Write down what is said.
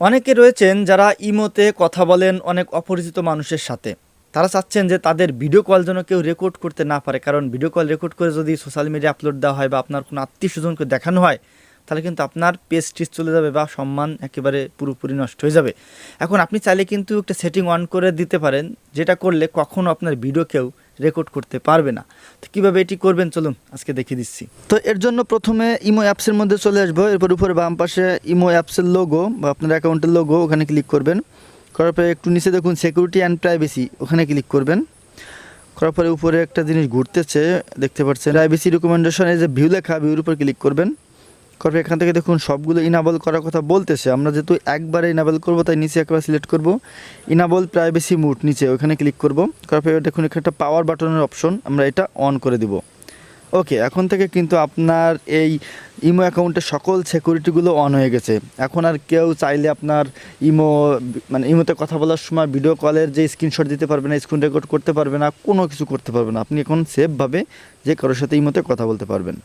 অনেকে রয়েছেন যারা ইমোতে কথা বলেন অনেক অপরিচিত মানুষের সাথে। তারা চাচ্ছেন যে তাদের ভিডিও কল যেন কেউ রেকর্ড করতে না পারে, কারণ ভিডিও কল রেকর্ড করে যদি সোশ্যাল মিডিয়া আপলোড দেওয়া হয় বা আপনার কোনো আত্মীয় স্বজনকে দেখানো হয়, তাহলে কিন্তু আপনার পেজ টিজ চলে যাবে বা সম্মান একেবারে পুরোপুরি নষ্ট হয়ে যাবে। এখন আপনি চাইলে কিন্তু একটা সেটিং অন করে দিতে পারেন, যেটা করলে কখনো আপনার ভিডিও কেউ রেকর্ড করতে পারবে না। তো কীভাবে এটি করবেন চলুন আজকে দেখিয়ে দিচ্ছি। তো এর জন্য প্রথমে ইমো অ্যাপসের মধ্যে চলে আসবো। এরপর উপরে বাম পাশে ইমো অ্যাপসের লোগো বা আপনার অ্যাকাউন্টের লোগো, ওখানে ক্লিক করবেন। করার পরে একটু নিচে দেখুন সিকিউরিটি অ্যান্ড প্রাইভেসি, ওখানে ক্লিক করবেন। করার পরে উপরে একটা জিনিস ঘুরতেছে দেখতে পাচ্ছেন, প্রাইভেসি রিকমেন্ডেশন, এই যে ভিউ লেখা, ভিউর উপর ক্লিক করবেন। করার পরে এখান থেকে দেখুন সবগুলো ইনাবল করার কথা বলতেছে। আমরা যেহেতু একবারে ইনাবল করবো তাই নিচে একবার সিলেক্ট করব, ইনাবল প্রাইভেসি মুড, নিচে ওখানে ক্লিক করব। করার পরে দেখুন এখানে একটা পাওয়ার বাটনের অপশন, আমরা এটা অন করে দিব। ওকে, এখন থেকে কিন্তু আপনার এই ইমো অ্যাকাউন্টের সকল সিকিউরিটিগুলো অন হয়ে গেছে। এখন আর কেউ চাইলে আপনার ইমো মানে ইমোতে কথা বলার সময় ভিডিও কলের যে স্ক্রিনশট দিতে পারবে না, স্ক্রিন রেকর্ড করতে পারবে না, কোনো কিছু করতে পারবে না। আপনি এখন সেফভাবে যে কারোর সাথে ইমোতে কথা বলতে পারবেন।